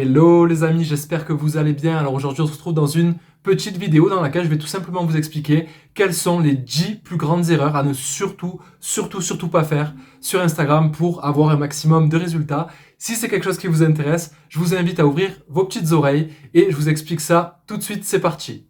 Hello les amis, j'espère que vous allez bien. Alors aujourd'hui on se retrouve dans une petite vidéo dans laquelle je vais tout simplement vous expliquer quelles sont les 10 plus grandes erreurs à ne surtout pas faire sur Instagram pour avoir un maximum de résultats. Si c'est quelque chose qui vous intéresse, je vous invite à ouvrir vos petites oreilles et je vous explique ça tout de suite, c'est parti.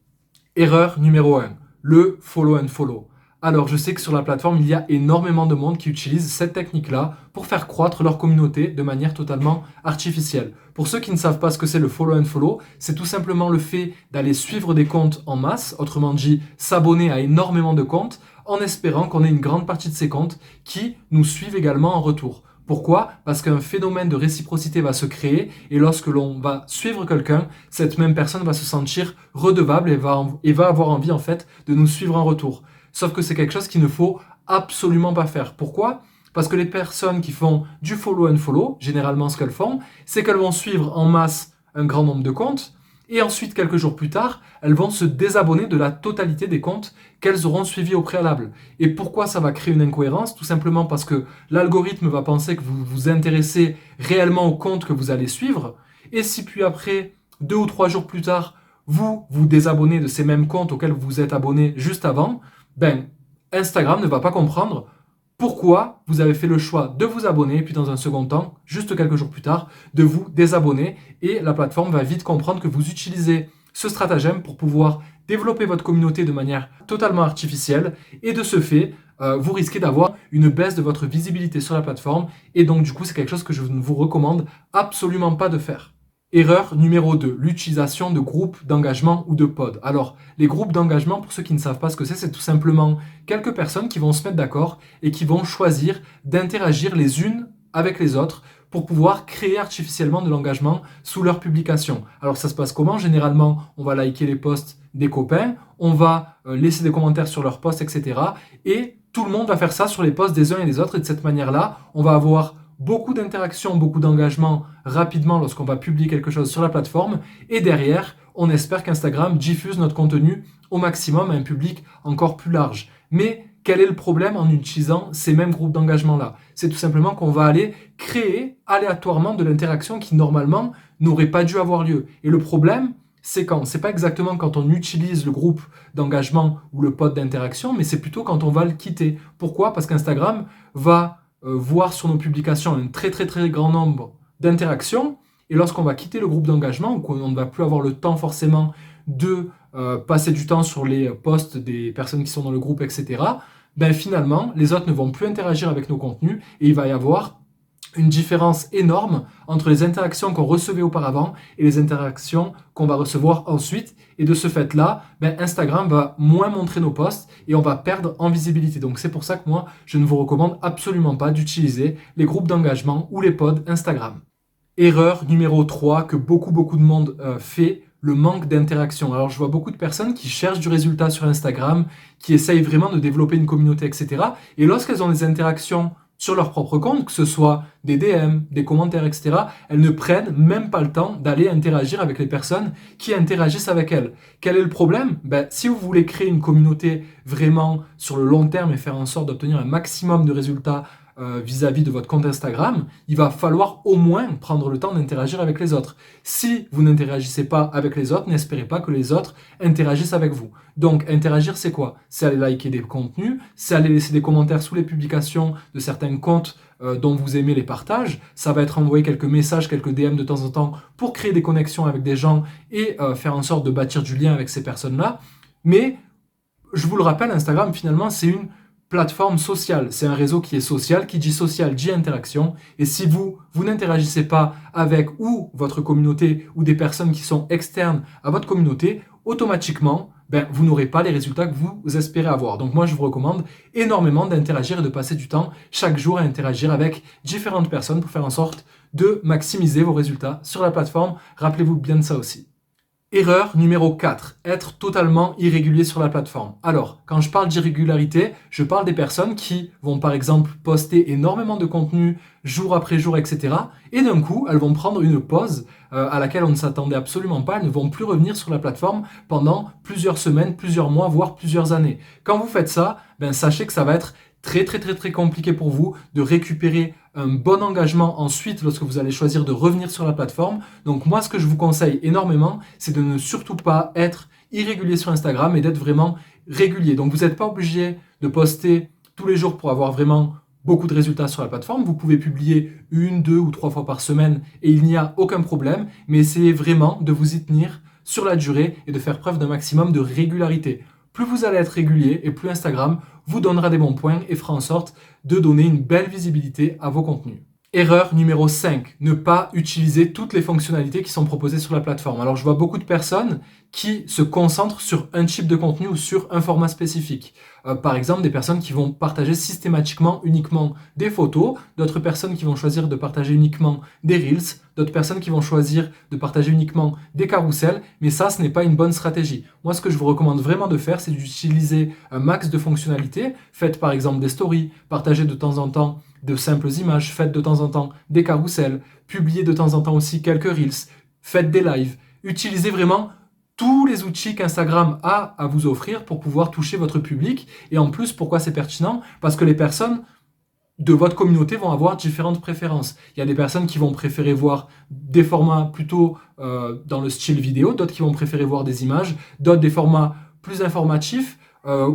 Erreur numéro 1, le follow and follow. Alors, je sais que sur la plateforme, il y a énormément de monde qui utilise cette technique-là pour faire croître leur communauté de manière totalement artificielle. Pour ceux qui ne savent pas ce que c'est le follow and follow, c'est tout simplement le fait d'aller suivre des comptes en masse, autrement dit, s'abonner à énormément de comptes, en espérant qu'on ait une grande partie de ces comptes qui nous suivent également en retour. Pourquoi ? Parce qu'un phénomène de réciprocité va se créer et lorsque l'on va suivre quelqu'un, cette même personne va se sentir redevable et va avoir envie en fait de nous suivre en retour. Sauf que c'est quelque chose qu'il ne faut absolument pas faire. Pourquoi ? Parce que les personnes qui font du follow and follow, généralement ce qu'elles font, c'est qu'elles vont suivre en masse un grand nombre de comptes et ensuite, quelques jours plus tard, elles vont se désabonner de la totalité des comptes qu'elles auront suivis au préalable. Et pourquoi ça va créer une incohérence ? Tout simplement parce que l'algorithme va penser que vous vous intéressez réellement au compte que vous allez suivre. Et si puis après, 2 ou 3 jours plus tard, vous vous désabonnez de ces mêmes comptes auxquels vous vous êtes abonné juste avant, Instagram ne va pas comprendre pourquoi vous avez fait le choix de vous abonner, puis dans un second temps, juste quelques jours plus tard, de vous désabonner. Et la plateforme va vite comprendre que vous utilisez ce stratagème pour pouvoir développer votre communauté de manière totalement artificielle. Et de ce fait, vous risquez d'avoir une baisse de votre visibilité sur la plateforme. Et donc, du coup, c'est quelque chose que je ne vous recommande absolument pas de faire. Erreur numéro 2, l'utilisation de groupes d'engagement ou de pods. Alors, les groupes d'engagement, pour ceux qui ne savent pas ce que c'est tout simplement quelques personnes qui vont se mettre d'accord et qui vont choisir d'interagir les unes avec les autres pour pouvoir créer artificiellement de l'engagement sous leur publication. Alors, ça se passe comment ? Généralement, on va liker les posts des copains, on va laisser des commentaires sur leurs posts, etc. Et tout le monde va faire ça sur les posts des uns et des autres. Et de cette manière-là, on va avoir beaucoup d'interactions, beaucoup d'engagement rapidement lorsqu'on va publier quelque chose sur la plateforme. Et derrière, on espère qu'Instagram diffuse notre contenu au maximum à un public encore plus large. Mais quel est le problème en utilisant ces mêmes groupes d'engagement-là ? C'est tout simplement qu'on va aller créer aléatoirement de l'interaction qui normalement n'aurait pas dû avoir lieu. Et le problème, c'est quand ? C'est pas exactement quand on utilise le groupe d'engagement ou le pod d'interaction, mais c'est plutôt quand on va le quitter. Pourquoi ? Parce qu'Instagram va voir sur nos publications un très grand nombre d'interactions et lorsqu'on va quitter le groupe d'engagement ou qu'on ne va plus avoir le temps forcément de passer du temps sur les posts des personnes qui sont dans le groupe, etc., finalement, les autres ne vont plus interagir avec nos contenus et il va y avoir une différence énorme entre les interactions qu'on recevait auparavant et les interactions qu'on va recevoir ensuite. Et de ce fait-là, Instagram va moins montrer nos posts et on va perdre en visibilité. Donc c'est pour ça que moi, je ne vous recommande absolument pas d'utiliser les groupes d'engagement ou les pods Instagram. Erreur numéro 3 que beaucoup de monde fait, le manque d'interaction. Alors je vois beaucoup de personnes qui cherchent du résultat sur Instagram, qui essayent vraiment de développer une communauté, etc. Et lorsqu'elles ont des interactions sur leur propre compte, que ce soit des DM, des commentaires, etc., elles ne prennent même pas le temps d'aller interagir avec les personnes qui interagissent avec elles. Quel est le problème ? Si vous voulez créer une communauté vraiment sur le long terme et faire en sorte d'obtenir un maximum de résultats vis-à-vis de votre compte Instagram, il va falloir au moins prendre le temps d'interagir avec les autres. Si vous n'interagissez pas avec les autres, n'espérez pas que les autres interagissent avec vous. Donc, interagir, c'est quoi ? C'est aller liker des contenus, c'est aller laisser des commentaires sous les publications de certains comptes dont vous aimez les partages. Ça va être envoyer quelques messages, quelques DM de temps en temps pour créer des connexions avec des gens et faire en sorte de bâtir du lien avec ces personnes-là. Mais, je vous le rappelle, Instagram, finalement, c'est une plateforme sociale. C'est un réseau qui est social, qui dit social, dit interaction. Et si vous n'interagissez pas avec ou votre communauté ou des personnes qui sont externes à votre communauté, automatiquement, vous n'aurez pas les résultats que vous espérez avoir. Donc moi, je vous recommande énormément d'interagir et de passer du temps chaque jour à interagir avec différentes personnes pour faire en sorte de maximiser vos résultats sur la plateforme. Rappelez-vous bien de ça aussi. Erreur numéro 4, être totalement irrégulier sur la plateforme. Alors, quand je parle d'irrégularité, je parle des personnes qui vont par exemple poster énormément de contenu jour après jour, etc. Et d'un coup, elles vont prendre une pause à laquelle on ne s'attendait absolument pas. Elles ne vont plus revenir sur la plateforme pendant plusieurs semaines, plusieurs mois, voire plusieurs années. Quand vous faites ça, sachez que ça va être très très très très compliqué pour vous de récupérer un bon engagement ensuite lorsque vous allez choisir de revenir sur la plateforme. Donc moi, ce que je vous conseille énormément, c'est de ne surtout pas être irrégulier sur Instagram et d'être vraiment régulier. Donc vous n'êtes pas obligé de poster tous les jours pour avoir vraiment beaucoup de résultats sur la plateforme. Vous pouvez publier 1, 2 ou 3 fois par semaine et il n'y a aucun problème, mais essayez vraiment de vous y tenir sur la durée et de faire preuve d'un maximum de régularité. Plus vous allez être régulier et plus Instagram vous donnera des bons points et fera en sorte de donner une belle visibilité à vos contenus. Erreur numéro 5, ne pas utiliser toutes les fonctionnalités qui sont proposées sur la plateforme. Alors je vois beaucoup de personnes qui se concentrent sur un type de contenu ou sur un format spécifique. Par exemple, des personnes qui vont partager systématiquement uniquement des photos, d'autres personnes qui vont choisir de partager uniquement des reels, d'autres personnes qui vont choisir de partager uniquement des carousels, mais ça, ce n'est pas une bonne stratégie. Moi, ce que je vous recommande vraiment de faire, c'est d'utiliser un max de fonctionnalités. Faites par exemple des stories, partagez de temps en temps de simples images, faites de temps en temps des carousels, publiez de temps en temps aussi quelques reels, faites des lives. Utilisez vraiment tous les outils qu'Instagram a à vous offrir pour pouvoir toucher votre public. Et en plus, pourquoi c'est pertinent? Parce que les personnes de votre communauté vont avoir différentes préférences. Il y a des personnes qui vont préférer voir des formats plutôt dans le style vidéo, d'autres qui vont préférer voir des images, d'autres des formats plus informatifs,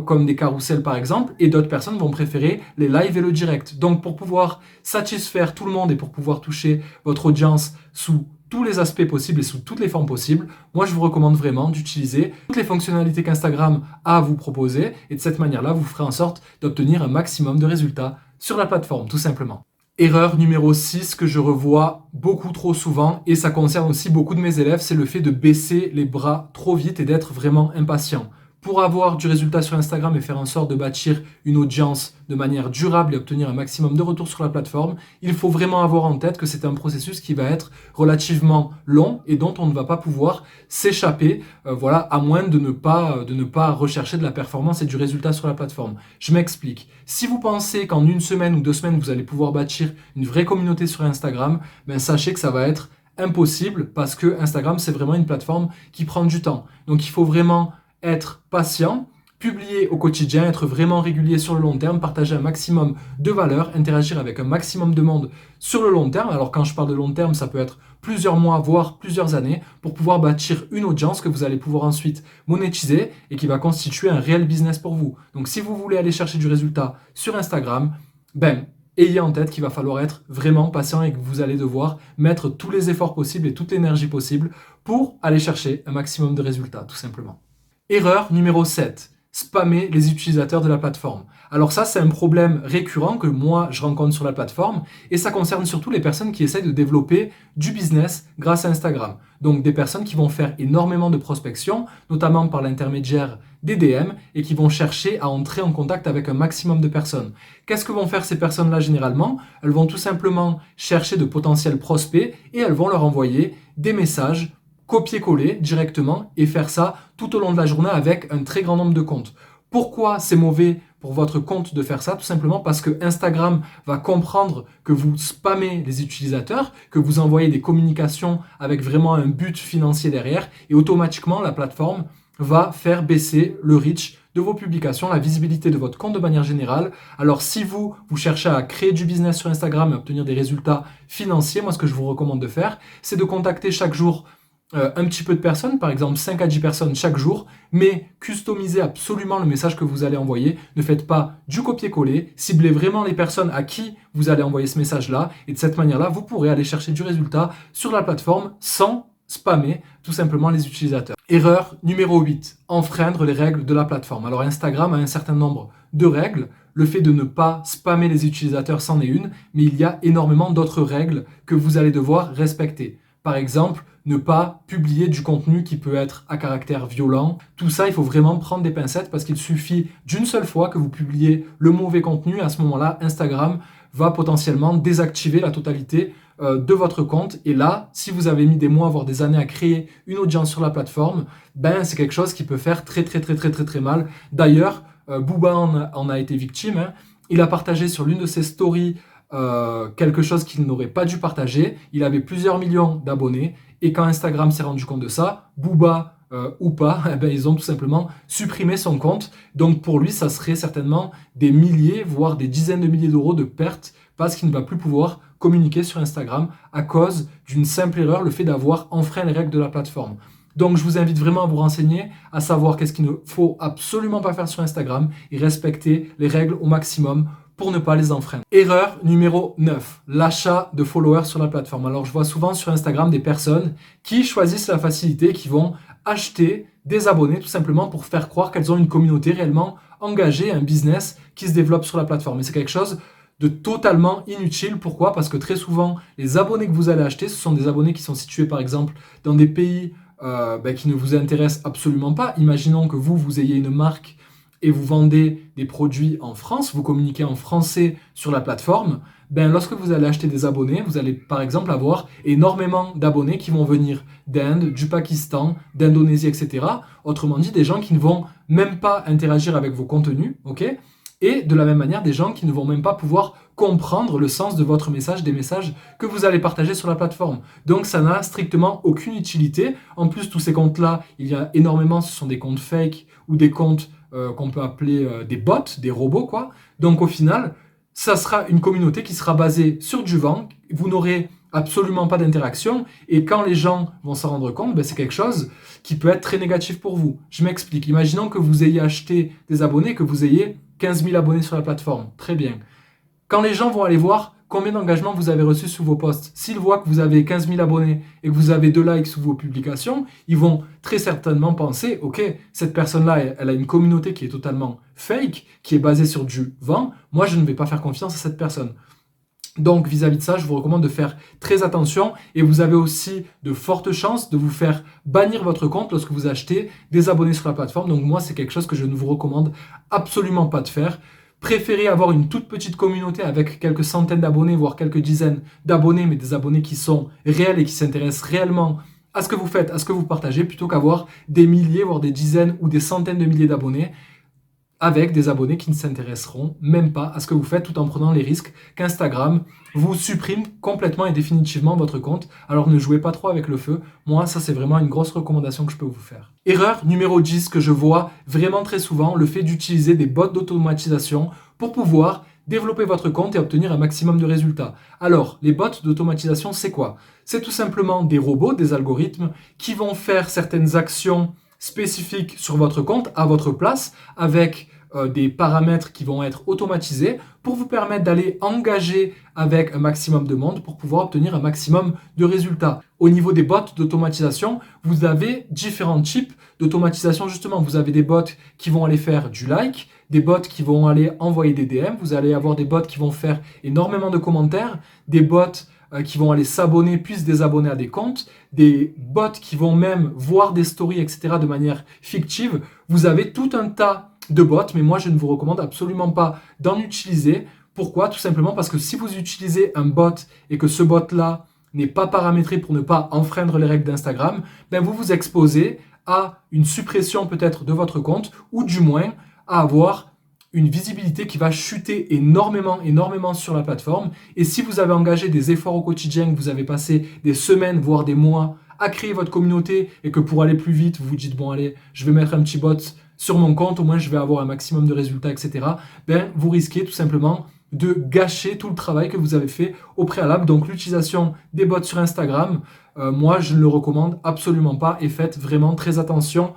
comme des carousels par exemple, et d'autres personnes vont préférer les lives et le direct. Donc pour pouvoir satisfaire tout le monde et pour pouvoir toucher votre audience sous tous les aspects possibles et sous toutes les formes possibles, moi je vous recommande vraiment d'utiliser toutes les fonctionnalités qu'Instagram a à vous proposer, et de cette manière-là, vous ferez en sorte d'obtenir un maximum de résultats sur la plateforme, tout simplement. Erreur numéro 6 que je revois beaucoup trop souvent, et ça concerne aussi beaucoup de mes élèves, c'est le fait de baisser les bras trop vite et d'être vraiment impatient. Pour avoir du résultat sur Instagram et faire en sorte de bâtir une audience de manière durable et obtenir un maximum de retours sur la plateforme, il faut vraiment avoir en tête que c'est un processus qui va être relativement long et dont on ne va pas pouvoir s'échapper, voilà, à moins de ne pas rechercher de la performance et du résultat sur la plateforme. Je m'explique. Si vous pensez qu'en 1 semaine ou 2 semaines, vous allez pouvoir bâtir une vraie communauté sur Instagram, ben sachez que ça va être impossible parce que Instagram, c'est vraiment une plateforme qui prend du temps. Donc il faut vraiment être patient, publier au quotidien, être vraiment régulier sur le long terme, partager un maximum de valeur, interagir avec un maximum de monde sur le long terme. Alors quand je parle de long terme, ça peut être plusieurs mois, voire plusieurs années, pour pouvoir bâtir une audience que vous allez pouvoir ensuite monétiser et qui va constituer un réel business pour vous. Donc si vous voulez aller chercher du résultat sur Instagram, ayez en tête qu'il va falloir être vraiment patient et que vous allez devoir mettre tous les efforts possibles et toute l'énergie possible pour aller chercher un maximum de résultats, tout simplement. Erreur numéro 7, spammer les utilisateurs de la plateforme. Alors ça, c'est un problème récurrent que moi, je rencontre sur la plateforme et ça concerne surtout les personnes qui essayent de développer du business grâce à Instagram. Donc des personnes qui vont faire énormément de prospection, notamment par l'intermédiaire des DM et qui vont chercher à entrer en contact avec un maximum de personnes. Qu'est-ce que vont faire ces personnes-là généralement? Elles vont tout simplement chercher de potentiels prospects et elles vont leur envoyer des messages copier-coller directement et faire ça tout au long de la journée avec un très grand nombre de comptes. Pourquoi c'est mauvais pour votre compte de faire ça? Tout simplement parce que Instagram va comprendre que vous spammez les utilisateurs, que vous envoyez des communications avec vraiment un but financier derrière et automatiquement la plateforme va faire baisser le reach de vos publications, la visibilité de votre compte de manière générale. Alors si vous cherchez à créer du business sur Instagram et obtenir des résultats financiers, moi ce que je vous recommande de faire, c'est de contacter chaque jour un petit peu de personnes, par exemple 5 à 10 personnes chaque jour, mais customisez absolument le message que vous allez envoyer. Ne faites pas du copier-coller, ciblez vraiment les personnes à qui vous allez envoyer ce message-là, et de cette manière-là, vous pourrez aller chercher du résultat sur la plateforme sans spammer tout simplement les utilisateurs. Erreur numéro 8, enfreindre les règles de la plateforme. Alors Instagram a un certain nombre de règles. Le fait de ne pas spammer les utilisateurs, c'en est une, mais il y a énormément d'autres règles que vous allez devoir respecter. Par exemple, ne pas publier du contenu qui peut être à caractère violent. Tout ça, il faut vraiment prendre des pincettes parce qu'il suffit d'une seule fois que vous publiez le mauvais contenu. À ce moment-là, Instagram va potentiellement désactiver la totalité de votre compte. Et là, si vous avez mis des mois, voire des années à créer une audience sur la plateforme, c'est quelque chose qui peut faire très mal. D'ailleurs, Booba en a été victime. Il a partagé sur l'une de ses stories quelque chose qu'il n'aurait pas dû partager. Il avait plusieurs millions d'abonnés et quand Instagram s'est rendu compte de ça, Booba ou pas, eh ben, ils ont tout simplement supprimé son compte. Donc pour lui, ça serait certainement des milliers, voire des dizaines de milliers d'euros de pertes parce qu'il ne va plus pouvoir communiquer sur Instagram à cause d'une simple erreur, le fait d'avoir enfreint les règles de la plateforme. Donc je vous invite vraiment à vous renseigner, à savoir qu'est-ce qu'il ne faut absolument pas faire sur Instagram et respecter les règles au maximum pour ne pas les enfreindre. Erreur numéro 9, l'achat de followers sur la plateforme. Alors je vois souvent sur Instagram des personnes qui choisissent la facilité, qui vont acheter des abonnés tout simplement pour faire croire qu'elles ont une communauté réellement engagée, un business qui se développe sur la plateforme. Et c'est quelque chose de totalement inutile. Pourquoi? Parce que très souvent, les abonnés que vous allez acheter, ce sont des abonnés qui sont situés par exemple dans des pays qui ne vous intéressent absolument pas. Imaginons que vous ayez une marque et vous vendez des produits en France, vous communiquez en français sur la plateforme, lorsque vous allez acheter des abonnés, vous allez par exemple avoir énormément d'abonnés qui vont venir d'Inde, du Pakistan, d'Indonésie, etc. Autrement dit, des gens qui ne vont même pas interagir avec vos contenus, ok? Et de la même manière, des gens qui ne vont même pas pouvoir comprendre le sens de votre message, des messages que vous allez partager sur la plateforme. Donc ça n'a strictement aucune utilité. En plus, tous ces comptes-là, il y a énormément, ce sont des comptes fake ou des comptes qu'on peut appeler des bots, des robots, quoi. Donc au final, ça sera une communauté qui sera basée sur du vent. Vous n'aurez absolument pas d'interaction. Et quand les gens vont s'en rendre compte, c'est quelque chose qui peut être très négatif pour vous. Je m'explique. Imaginons que vous ayez acheté des abonnés, que vous ayez 15 000 abonnés sur la plateforme. Très bien. Quand les gens vont aller voir combien d'engagements vous avez reçus sous vos posts, s'ils voient que vous avez 15 000 abonnés et que vous avez 2 likes sous vos publications, ils vont très certainement penser, ok, cette personne-là, elle a une communauté qui est totalement fake, qui est basée sur du vent, moi je ne vais pas faire confiance à cette personne. Donc vis-à-vis de ça, je vous recommande de faire très attention et vous avez aussi de fortes chances de vous faire bannir votre compte lorsque vous achetez des abonnés sur la plateforme. Donc moi, c'est quelque chose que je ne vous recommande absolument pas de faire. Préférez avoir une toute petite communauté avec quelques centaines d'abonnés, voire quelques dizaines d'abonnés, mais des abonnés qui sont réels et qui s'intéressent réellement à ce que vous faites, à ce que vous partagez, plutôt qu'avoir des milliers, voire des dizaines ou des centaines de milliers d'abonnés avec des abonnés qui ne s'intéresseront même pas à ce que vous faites tout en prenant les risques qu'Instagram vous supprime complètement et définitivement votre compte. Alors ne jouez pas trop avec le feu. Moi, ça c'est vraiment une grosse recommandation que je peux vous faire. Erreur numéro 10 que je vois vraiment très souvent, le fait d'utiliser des bots d'automatisation pour pouvoir développer votre compte et obtenir un maximum de résultats. Alors, les bots d'automatisation, c'est quoi? C'est tout simplement des robots, des algorithmes qui vont faire certaines actions spécifiques sur votre compte à votre place avec des paramètres qui vont être automatisés pour vous permettre d'aller engager avec un maximum de monde pour pouvoir obtenir un maximum de résultats. Au niveau des bots d'automatisation, vous avez différents types d'automatisation. Justement, vous avez des bots qui vont aller faire du like, des bots qui vont aller envoyer des DM, vous allez avoir des bots qui vont faire énormément de commentaires, des bots qui vont aller s'abonner puis se désabonner à des comptes, des bots qui vont même voir des stories, etc. de manière fictive. Vous avez tout un tas de bots, mais moi je ne vous recommande absolument pas d'en utiliser. Pourquoi? Tout simplement parce que si vous utilisez un bot et que ce bot-là n'est pas paramétré pour ne pas enfreindre les règles d'Instagram, vous vous exposez à une suppression peut-être de votre compte ou du moins à avoir une visibilité qui va chuter énormément sur la plateforme. Et si vous avez engagé des efforts au quotidien, que vous avez passé des semaines, voire des mois à créer votre communauté et que pour aller plus vite, vous vous dites, bon allez, je vais mettre un petit bot sur mon compte, au moins je vais avoir un maximum de résultats, etc. Vous risquez tout simplement de gâcher tout le travail que vous avez fait au préalable. Donc l'utilisation des bots sur Instagram, moi je ne le recommande absolument pas et faites vraiment très attention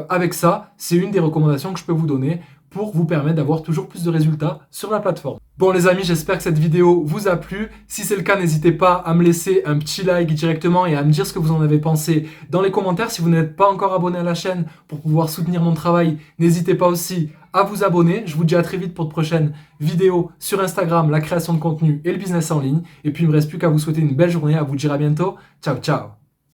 avec ça. C'est une des recommandations que je peux vous donner pour vous permettre d'avoir toujours plus de résultats sur la plateforme. Bon les amis, j'espère que cette vidéo vous a plu. Si c'est le cas, n'hésitez pas à me laisser un petit like directement et à me dire ce que vous en avez pensé dans les commentaires. Si vous n'êtes pas encore abonné à la chaîne pour pouvoir soutenir mon travail, n'hésitez pas aussi à vous abonner. Je vous dis à très vite pour de prochaines vidéos sur Instagram, la création de contenu et le business en ligne. Et puis il ne me reste plus qu'à vous souhaiter une belle journée, à vous dire à bientôt. Ciao, ciao.